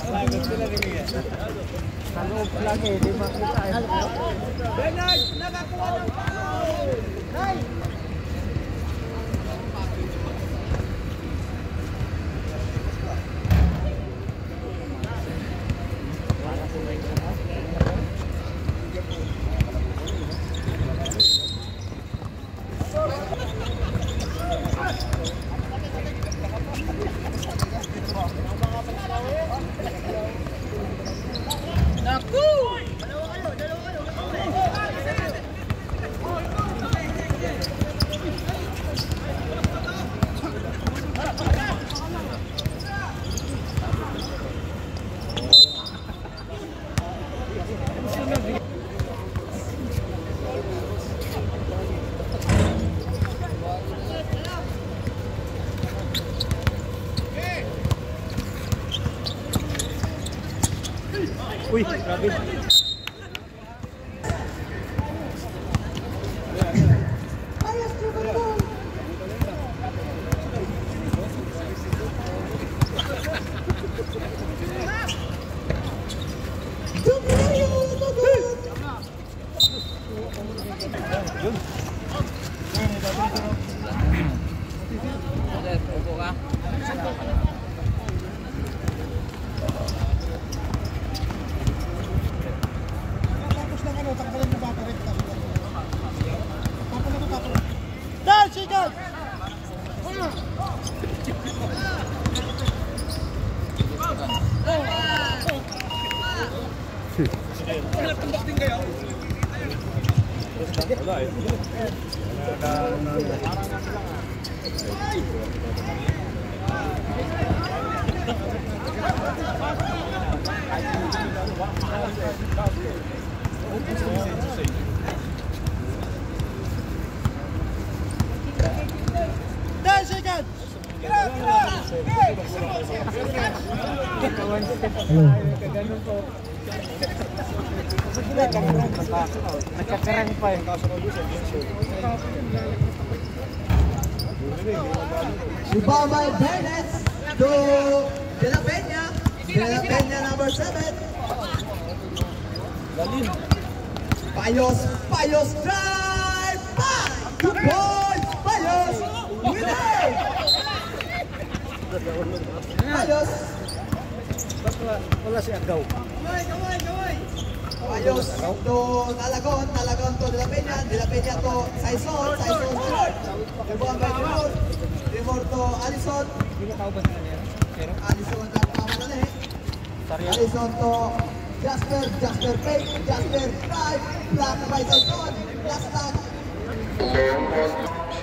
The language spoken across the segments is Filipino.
Lagot sila rin yan. Sa loob lang eh, di makita eh. Bernard, nakakuha ng foul! Nice! Uy, grabe. Nagkakarang pa eh. Ibabay Bernes to De La Peña. De La Peña number 7. Payos drive by 2 points. Payos winner. Payos. Wala si Agaw. Payos to Talagon to De La Peña to Saison third. Trevor to Alison. Alison Alison to Jasper Pay, Jasper drive, blocked by Saison, last tag.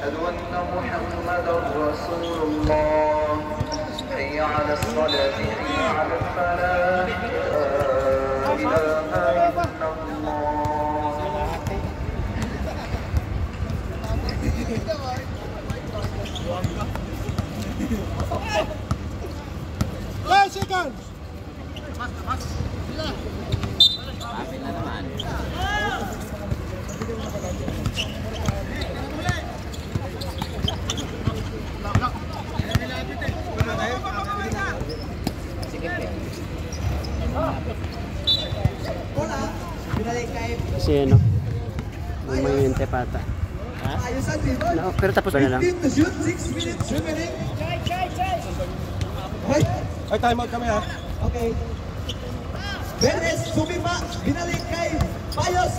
أشهد أن محمدا رسول الله حي على الصلاة حي على الفلاح لا إله إلا الله 5 seconds! Amin na naman. Kasi ano, may mente pata. No, pero tapos na lang. 15 to shoot, 6 minutes remaining. Wait. Ay, time out kami ha. Okay. Beres, sumipa, binalik kay Payos,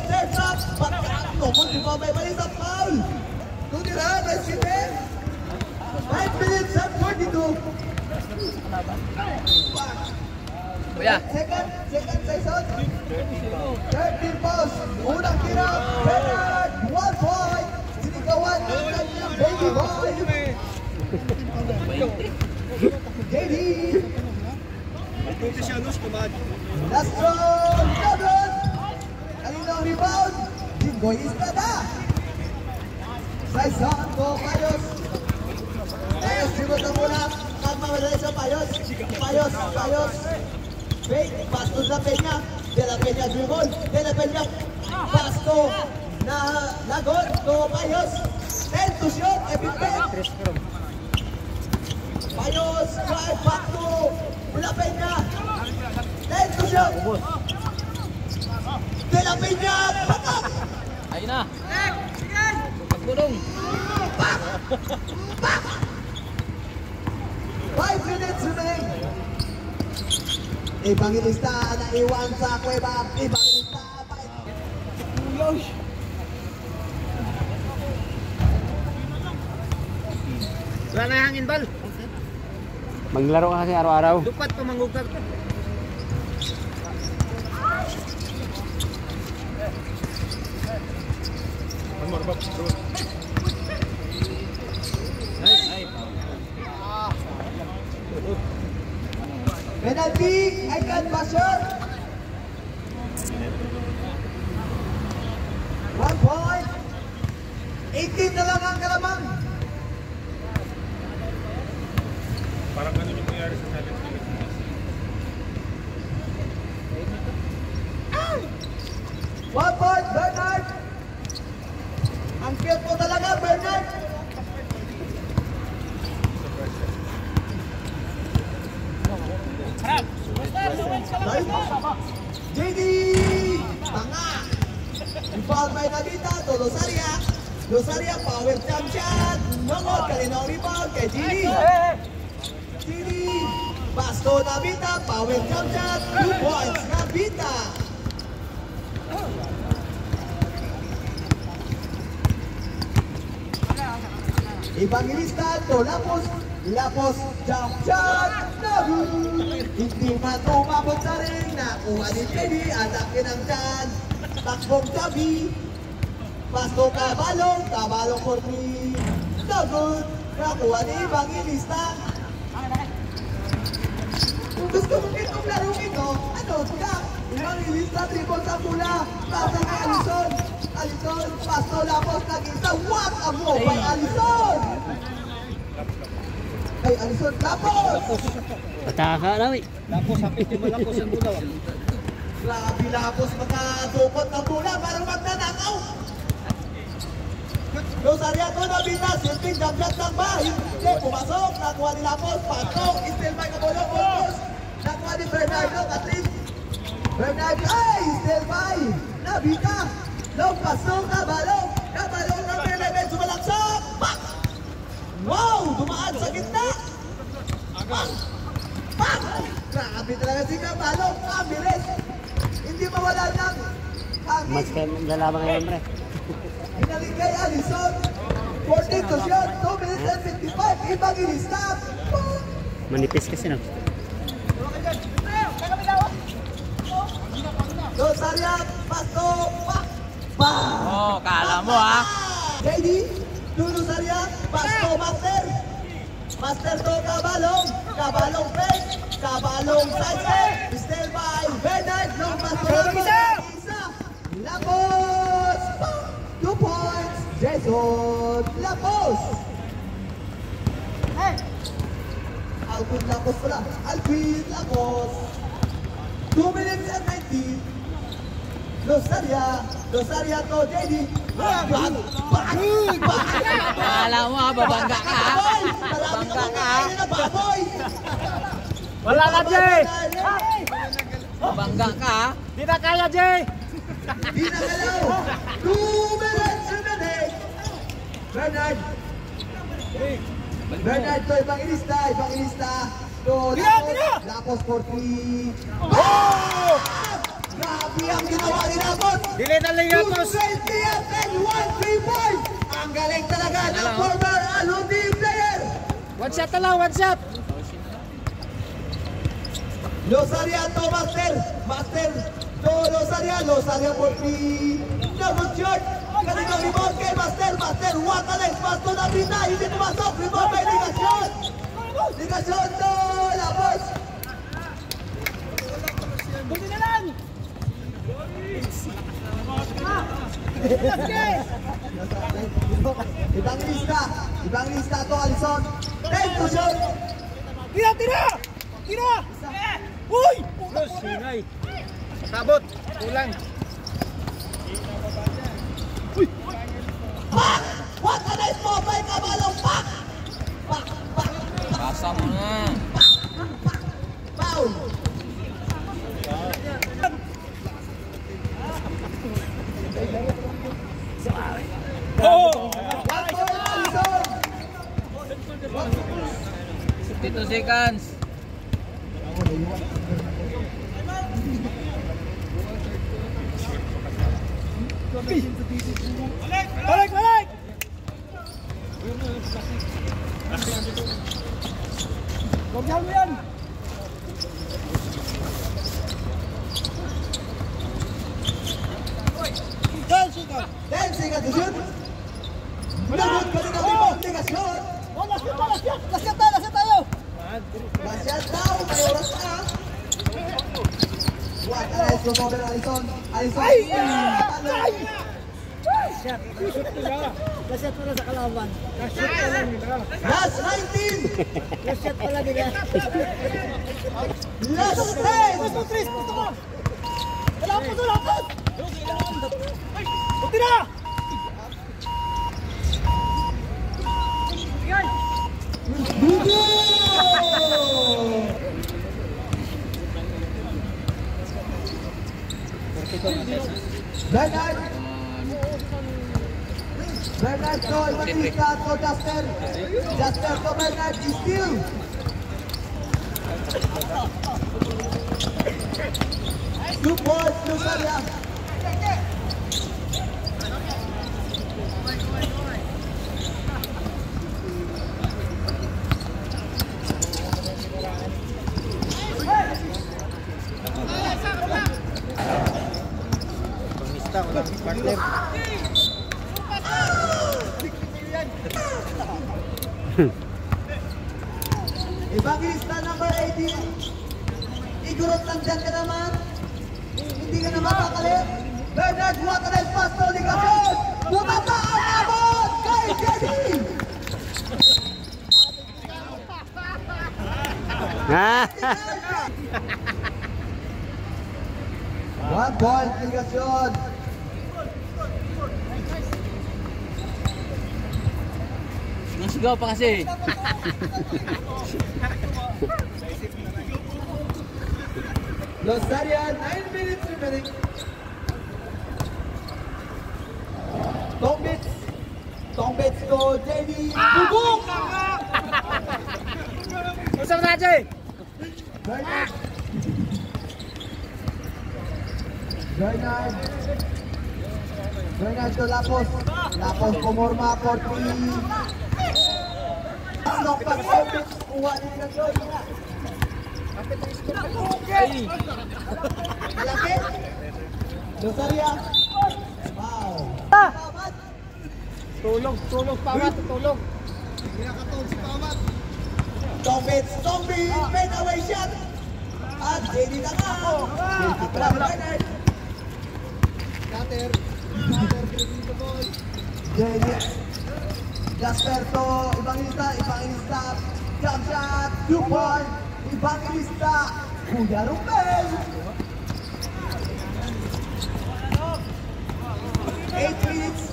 third drop. Pagkaklo, kung di ba may mali sa foul. Tunira, nice hit in. 5 minutes and 42. Second season. 13 pounds. Unang tira, Bernard, 1 point. Sinigawan ng kanyang baby boy. JD. Last round, Lebron. Kaninang rebound, Jimboy Estrada. Saison ko, Payos. Payos, dribble na muna. Magmamadali sa Payos. Payos. Wait, pass to De La Peña. De La Peña dribble. De La Peña pass to Lagon to Payos. 10 to shoot, every 10. Payos, drive back to De La Peña. Then to shoot. De La Peña, patak. Ayun na. Pagulong. Back. 5 minutes remaining. Evangelista na iwan sa kuweba. Evangelista. Wala na hangin, Bal. Maglaro ka kasi araw-araw. Dupat pa manggugag. Penalty, Aikan Basher. 1 point. 18 na lang ang kalamang. Parang ganun yung nangyari sa challenge nila. One point, Bernard. Ang cute mo talaga, Bernard. JD! Tanga! Rebound by Navita to Losaria. Losaria, power jump shot. Nongod, kanina ang rebound kay JD. JD! Pass to Navita, power jump shot. 2 points, Navita. Evangelista to Lapos. Lapos, jump shot. Hindi man tumabot sa ring. Nakuha ni Teddy. Atakin ang dyan. Takbong Tabi. Pasto Cabalong. Cabalong for 3. No good. Nakuha ni Evangelista. Kung gusto mo itong larong ito, ano ka? Evangelista, triple sa mula. Pasa kay Alison. Alison, Pasto Lapos. Nag-isa. What a move by Alison! Ay, Alison, Lapos! Pataka na, eh. Lapos, hapit yung malapos ang bulaw. Grabe Lapos, makadukot ng bola para magnanakaw. Rosaria to Navita, silping jump shot ng bahay. Hindi, pumasok, nakuha ni Lapos, patok, still by Kabolong, Borgos. Nakuha ni Bernardo, Catherine. Bernardo, ay, still by Navita. Long pasok, Kabalong. Kabalong ng Bernardo, sumalaksak. Pak! Wow, dumaan sa gitna. Pak! Pak! Grabe talaga si Kabalong, kabilis. Hindi mawala ng hangin. Mas kayo lalaban ngayon, pre. Inaling kay Alison. 14 to shot, 2 minutes and 55. Evangelista. Manipis kasi, no? Rosaria, Pasto, Pak! Pak! Oh, kala mo, ha? JD, Rosaria, Pasto, Master. Master to Cabalong. Cabalong fake. Cabalong side. Still by Bernard. Long Pasto. Lapos. 2 points. Jason Lapos. Alvin Lapos pala. Alvin Lapos. 2 minutes and 19. Rosaria to JD. Bang! Kala mo, ha? Babangga ka, ha? Babangga ka, ha? Wala na, Jay! Babangga ka, ha? Di na kaya, Jay! Di na galaw. 2 minutes remaining. Bernard. Bernard to Evangelista. To Lapos for 3. Oh! Grabe ang ginawa ni Lapos. Dili na lang Lapos. 220 and 1-3-5. Ang galing talaga ng former Aludi player. One shot na lang, one shot! Losaria to Master. Master to Losaria for 3. Double shot. Kanina rebound kay Master. Master, wakalis. Pasto na Vita. Hindi pumasok. Rebound by Ligasyon. Ligasyon to Lapos. Buti na lang! Evangelista to Alison. 10 to shot. Tira! Uy! Plus, sinay. Sabot, kulang. Pak! What a nice move by Cabalong. Pak! Pak! Pak! Pasang mo na. Foul! Oh! 52 seconds. Balik! Huwag mo yan! 10 seconds! 10 seconds to shoot! Nagod ka rin ang ibang obligasyon! Oh, last shot tayo! Last shot daw, may oras na! What a nice move over Alison! Alison! Ay! Last shot pala sa kalaban. Last 19! Last shot pala nila. Last 10! Gusto mo! Lapot! Buti na! Bernard to Evangelista to Jasper. Jasper to Bernard is still. Two points to Saria. Evangelista number 18. Igurot lang dyan ka naman. Hindi ka na mapakalit. Bernard, what a nice pass to Ligason. Bumaba ang abot kay Jenny. One point, Ligason. Nasigaw pa kasi. Losaria, 9 minutes remaining. Tombits to Jenny. Bubuk! Usap na, Jay! Bernard to Lapos. Lapos pumorma, 40. Ang pag-Tombits, kuha ni Ligason. Malaki. Losaria. Wow. Tulog, pawat, tulog. Tombits, fade away shot. At Jenny na nga. Bernard. Jenny. Jasper to Evangelista. Jump shot. 2 point. Evangelista. Kuya Rumpel. 8 minutes.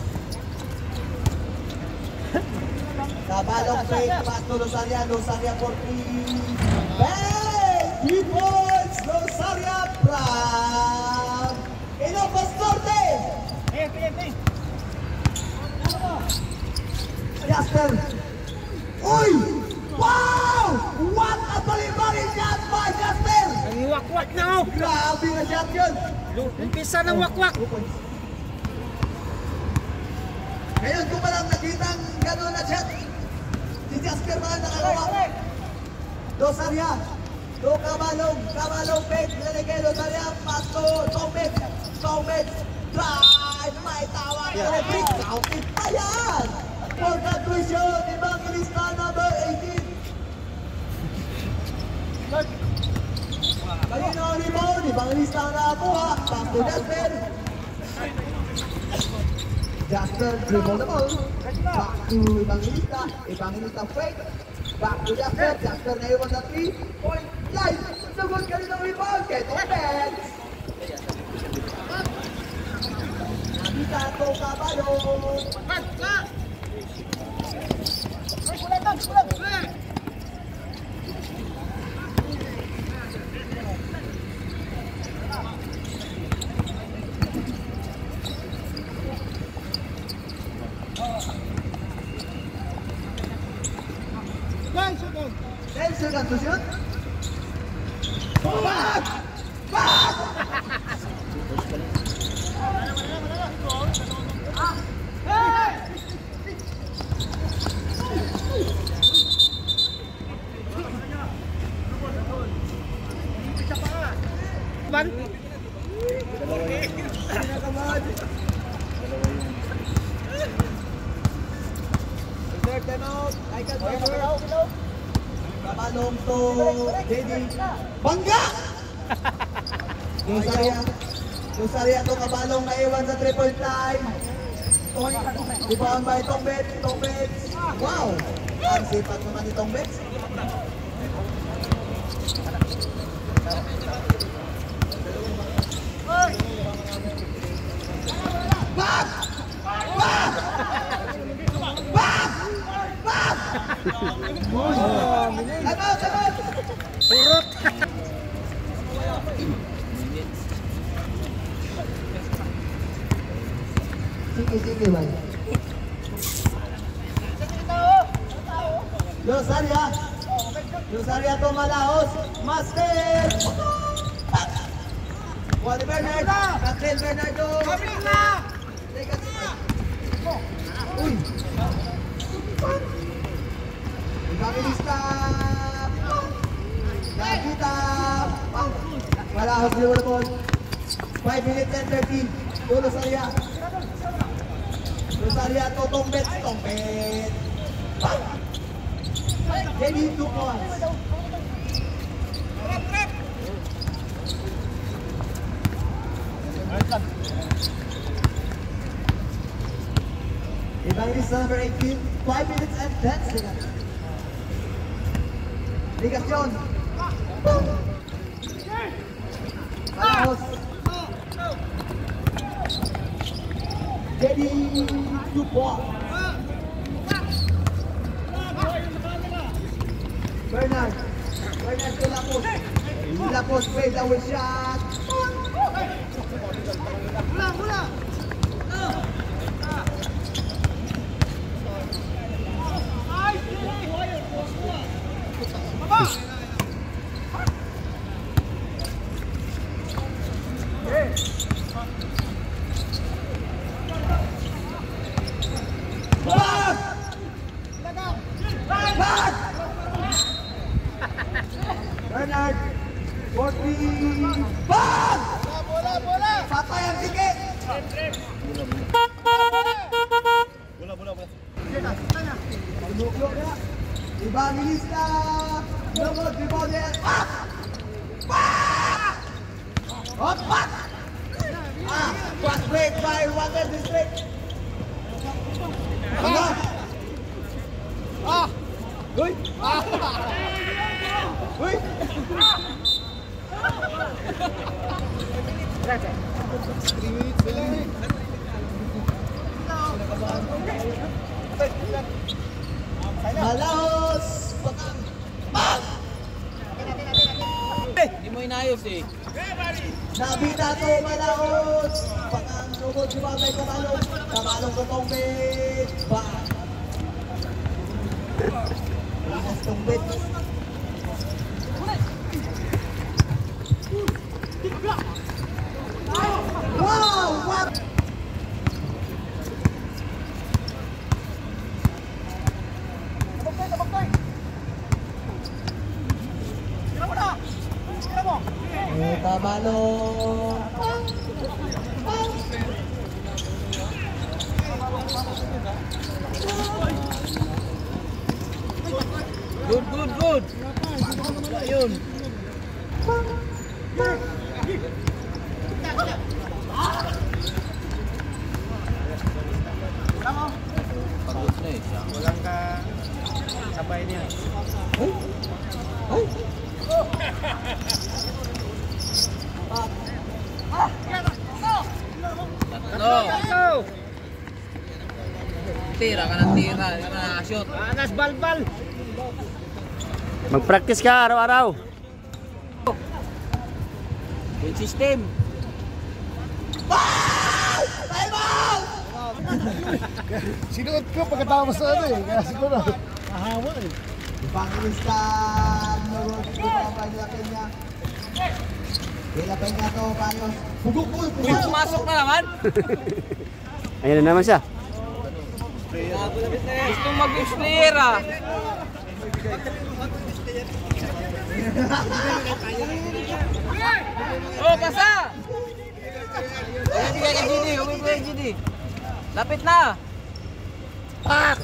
Kabalong fake pass to Losaria 40. Hey! 3 points, Losaria from Ilocos Norte. Jasper. Uy! Wow! What a balibari shot by Jasper! Ang wakwak na, oh! Grabe na shot yun! Umpisa ng wakwak! Ngayon ko pa lang nakita ang gano'n na shot. Si Jasper pa ang nakagawa. Losaria. To Cabalong fake. Nilalagay Losaria. Pass to Tombits. Drive. May tawag. Brick. Counted pa yan. For conclusion, Evangelista number 18. Kanina ang rebound. Evangelista na nakuha. Pass to Jasper. Jasper dribble the ball. Back to Evangelista fake. Back to Jasper na iwan na 3-point line. Sugod ka rin ang rebound kay Tombits. Nakita ko Cabalong. 10 seconds to shoot. Back! Back! Kabalong to JD Bangga! Yung Saria to kabalong naiwan sa 3-point line. Ibang ba itong bets? Wow! Ang sipat naman itong bets. Back! Back! Back! Back! Tagot! Surot! Sige, man. Rosaria to Malaos. Master! Wally Bernard! Captain Bernardo! Uy! Evangelista! Nakita! Malaos Liverpool. 5 minutes and 13. Rosaria. Rosaria to Tombet. They need 2 points. Evangelista number 18. 5 minutes and 10 seconds. Ligacion. Malaos. Jadi 2 points. Bernard to Lapos plays our shot. Bernard, 40. Bang! Bola! Patay ang tiket! Bola. Pagbuklok na. Evangelista. Lumod, rebounded. Pak! Hot pat! Fast break by Water District. Uy! Uy! Malaos! Patang! Bang! Hindi mo inayos eh. Nabita to Malaos! Patang lubod si Babay Kamalong. Kamalong to Tombet. Bang! Linas Tombet. Wow! What? Kabalong. Good. Ayun. Pagod na eh siya. Walang ka sabay niya. Ay! Tatlo. Tira ka ng shoot. Anas balbal. Mag-practice ka araw-araw. Good system. Time out! Sinuot ko pagkatapos na ano eh. Kaya siguro, ahawa eh. Evangelista Loro di bawah nila Kenya. Kaya pa niya to, Payos. Pugukul. Uy, pumasok na naman. Ayan na naman siya. Gusto mag-explayer ah. Oh, pasa! Huwag kay GD, huwag kay GD. Lapit na! Pak!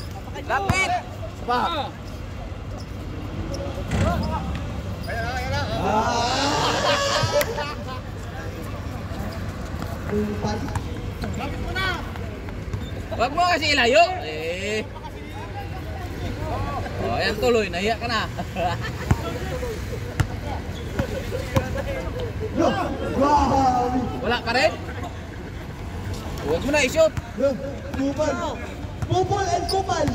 Lapit! Pak! Huwag mo kasi ilayo. Eh. Oh, ayan tuloy. Nahiya ka na. Wala ka rin? Huwag mo na i-shoot. Kupal. Kupal and kupal.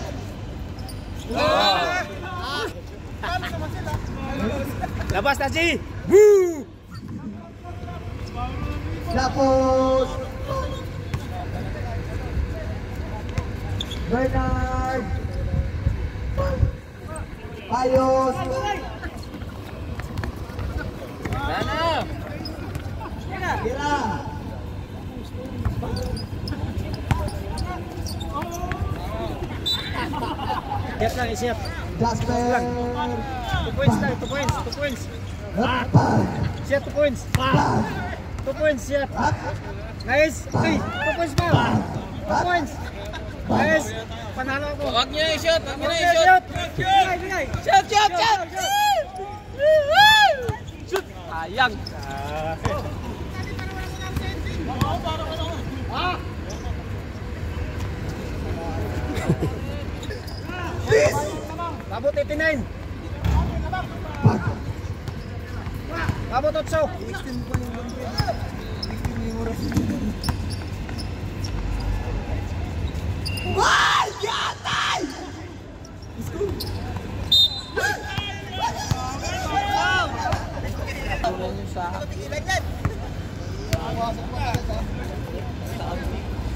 Labas na si! Woo! Tapos Bernard Payos Sana! Kira Siap lang, siap. Jasper 2 points lang, 2 points, 2 points. Siap 2 points. 2 points, siap. Nice. 2 points pa. 2 points. Nice. Panalo ako. Huwag niyo na i-shoot. Huwag niyo na i-shoot. Shoot, shoot, shoot! Shoot! Sayang. Labot 89. Labot 8. Wah, yatay!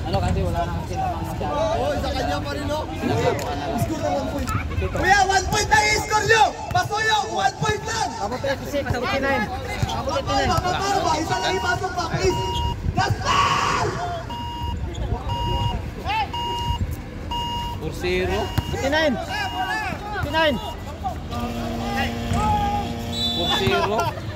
Ano kasi wala na kasi namang masyado. Oh, sa kanya pa rin, no? Score na 1 point. Kuya, 1 point na i-score nyo! Pasuyo, 1 point lang! Labot 86, 89. Labot 89. Paano ba? Isa lang ipasok pa, please! Gaspan! 4-0. 89. 89. 4-0.